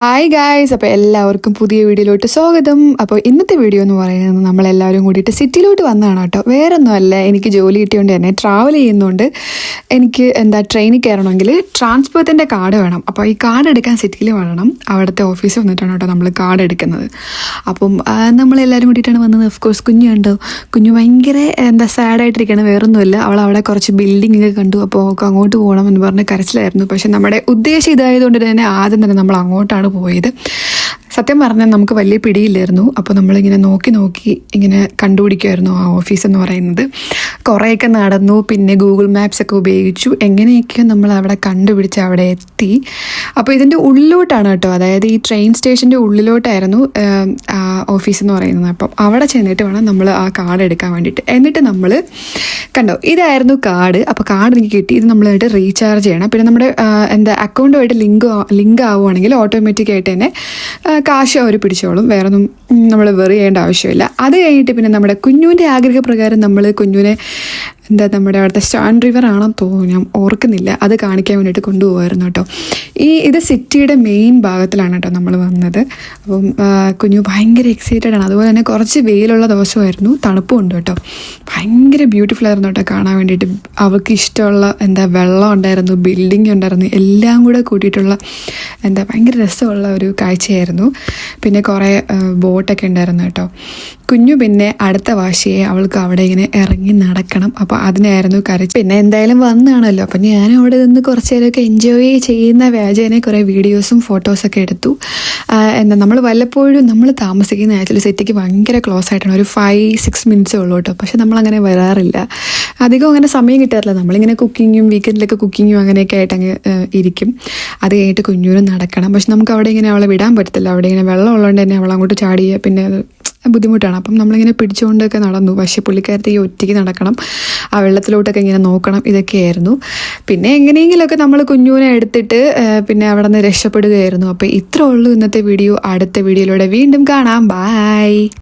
Hi guys, അപ്പോൾ എല്ലാവർക്കും പുതിയ വീഡിയോയിലോട്ട് സ്വാഗതം. അപ്പോൾ ഇന്നത്തെ വീഡിയോ എന്ന് പറയുന്നത് നമ്മളെല്ലാവരും കൂടിയിട്ട് സിറ്റിയിലോട്ട് വന്നതാണ് കേട്ടോ. വേറൊന്നുമല്ല, എനിക്ക് ജോലി കിട്ടിയോണ്ട് തന്നെ ട്രാവൽ ചെയ്യുന്നതുകൊണ്ട് എനിക്ക് ട്രെയിനിൽ കയറണമെങ്കിൽ ട്രാൻസ്പോർട്ടിൻ്റെ കാർഡ് വേണം. അപ്പോൾ ഈ കാർഡ് എടുക്കാൻ സിറ്റിയിൽ വരണം. അവിടുത്തെ ഓഫീസിൽ വന്നിട്ടാണ് കേട്ടോ നമ്മൾ കാർഡ് എടുക്കുന്നത്. അപ്പം നമ്മളെല്ലാവരും കൂടിയിട്ടാണ് വന്നത്. ഓഫ് കോഴ്സ് കുഞ്ഞു കണ്ടോ, കുഞ്ഞു ഭയങ്കര സാഡായിട്ടിരിക്കുകയാണ്. വേറൊന്നുമില്ല, അവൾ അവിടെ കുറച്ച് ബിൽഡിംഗ് ഒക്കെ കണ്ടു. അപ്പോൾ അങ്ങോട്ട് പോകണം എന്ന് പറഞ്ഞ് കരച്ചിലായിരുന്നു. പക്ഷെ നമ്മുടെ ഉദ്ദേശം ഇതായതുകൊണ്ട് തന്നെ ആദ്യം തന്നെ നമ്മൾ അങ്ങോട്ടാണ് പോയത്. സത്യം പറഞ്ഞാൽ നമുക്ക് വലിയ പിടിയില്ലായിരുന്നു. അപ്പോൾ നമ്മളിങ്ങനെ നോക്കി ഇങ്ങനെ കണ്ടുപിടിക്കുമായിരുന്നു ആ ഓഫീസ് എന്ന് പറയുന്നത്. കുറേയൊക്കെ നടന്നു, പിന്നെ ഗൂഗിൾ മാപ്സ് ഒക്കെ ഉപയോഗിച്ചു, എങ്ങനെയൊക്കെയോ നമ്മൾ അവിടെ കണ്ടുപിടിച്ച് അവിടെ എത്തി. അപ്പോൾ ഇതിൻ്റെ ഉള്ളിലോട്ടാണ് കേട്ടോ, അതായത് ഈ ട്രെയിൻ സ്റ്റേഷൻ്റെ ഉള്ളിലോട്ടായിരുന്നു ഓഫീസ് എന്ന് പറയുന്നത്. അപ്പം അവിടെ ചെന്നിട്ട് വേണം നമ്മൾ ആ കാർഡ് എടുക്കാൻ വേണ്ടിയിട്ട്. എന്നിട്ട് നമ്മൾ കണ്ടോ, ഇതായിരുന്നു കാർഡ്. അപ്പോൾ കാർഡ് എനിക്ക് കിട്ടി. ഇത് നമ്മളായിട്ട് റീചാർജ് ചെയ്യണം. പിന്നെ നമ്മുടെ അക്കൗണ്ടുമായിട്ട് ലിങ്ക് ആവുകയാണെങ്കിൽ ഓട്ടോമാറ്റിക്കായിട്ട് തന്നെ കാശ് അവർ പിടിച്ചോളും. വേറൊന്നും നമ്മൾ വെറി ചെയ്യേണ്ട ആവശ്യമില്ല. അത് കഴിഞ്ഞിട്ട് പിന്നെ നമ്മുടെ കുഞ്ഞുവിൻ്റെ ആഗ്രഹപ്രകാരം നമ്മൾ കുഞ്ഞുവിനെ നമ്മുടെ അവിടുത്തെ സ്റ്റാൻ റിവർ ആണെന്ന് തോന്നുന്നു, ഞാൻ ഓർക്കുന്നില്ല, അത് കാണിക്കാൻ വേണ്ടിയിട്ട് കൊണ്ടുപോകായിരുന്നു കേട്ടോ. ഇത് സിറ്റിയുടെ മെയിൻ ഭാഗത്തിലാണ് കേട്ടോ നമ്മൾ വന്നത്. അപ്പം കുഞ്ഞു ഭയങ്കര എക്സൈറ്റഡ് ആണ്. അതുപോലെ തന്നെ കുറച്ച് വെയിലുള്ള ദിവസമായിരുന്നു, തണുപ്പും ഉണ്ട് കേട്ടോ. ഭയങ്കര ബ്യൂട്ടിഫുൾ ആയിരുന്നു കേട്ടോ കാണാൻ വേണ്ടിയിട്ട്. അവൾക്ക് ഇഷ്ടമുള്ള വെള്ളം ഉണ്ടായിരുന്നു, ബിൽഡിംഗ് ഉണ്ടായിരുന്നു, എല്ലാം കൂടെ കൂട്ടിയിട്ടുള്ള ഭയങ്കര രസമുള്ള ഒരു കാഴ്ചയായിരുന്നു. പിന്നെ കുറേ ബോട്ടൊക്കെ ഉണ്ടായിരുന്നു കേട്ടോ. കുഞ്ഞു പിന്നെ അടുത്ത വാശിയെ അവൾക്ക് അവിടെ ഇങ്ങനെ ഇറങ്ങി നടക്കണം. അപ്പോൾ അതിനായിരുന്നു കരച്ച്. പിന്നെ എന്തായാലും വന്നാണല്ലോ, അപ്പം ഞാനും അവിടെ നിന്ന് കുറച്ച് നേരമൊക്കെ എൻജോയ് ചെയ്യുന്ന വ്യാജേനെ കുറേ വീഡിയോസും ഫോട്ടോസൊക്കെ എടുത്തു. നമ്മൾ വല്ലപ്പോഴും നമ്മൾ താമസിക്കുന്ന ആക്ച്വലി സിറ്റിക്ക് ഭയങ്കര ക്ലോസ് ആയിട്ടാണ്, ഒരു 5-6 മിനിറ്റ്സേ ഉള്ളൂ കേട്ടോ. പക്ഷെ നമ്മളങ്ങനെ വരാറില്ല, അധികം അങ്ങനെ സമയം കിട്ടാറില്ല. നമ്മളിങ്ങനെ കുക്കിങ്ങും വീക്കെൻഡിലൊക്കെ കുക്കിങ്ങും അങ്ങനെയൊക്കെ ആയിട്ട് അങ്ങ് ഇരിക്കും. അത് കഴിഞ്ഞിട്ട് കുഞ്ഞൂരും നടക്കണം. പക്ഷെ നമുക്ക് അവിടെ ഇങ്ങനെ അവളെ വിടാൻ പറ്റത്തില്ല. അവിടെ ഇങ്ങനെ വെള്ളം ഉള്ളതുകൊണ്ട് തന്നെ അവൾ അങ്ങോട്ട് ചാടിയ പിന്നെ ബുദ്ധിമുട്ടാണ്. അപ്പം നമ്മളിങ്ങനെ പിടിച്ചുകൊണ്ടൊക്കെ നടന്നു. പക്ഷേ പുള്ളിക്കാരത്തെ ഈ ഒറ്റയ്ക്ക് നടക്കണം, ആ വെള്ളത്തിലോട്ടൊക്കെ ഇങ്ങനെ നോക്കണം, ഇതൊക്കെയായിരുന്നു. പിന്നെ എങ്ങനെയെങ്കിലുമൊക്കെ നമ്മൾ കുഞ്ഞുവിനെ എടുത്തിട്ട് പിന്നെ അവിടെ നിന്ന് രക്ഷപ്പെടുകയായിരുന്നു. അപ്പോൾ ഇത്രേ ഉള്ളൂ ഇന്നത്തെ വീഡിയോ. അടുത്ത വീഡിയോയിലൂടെ വീണ്ടും കാണാം. ബൈ.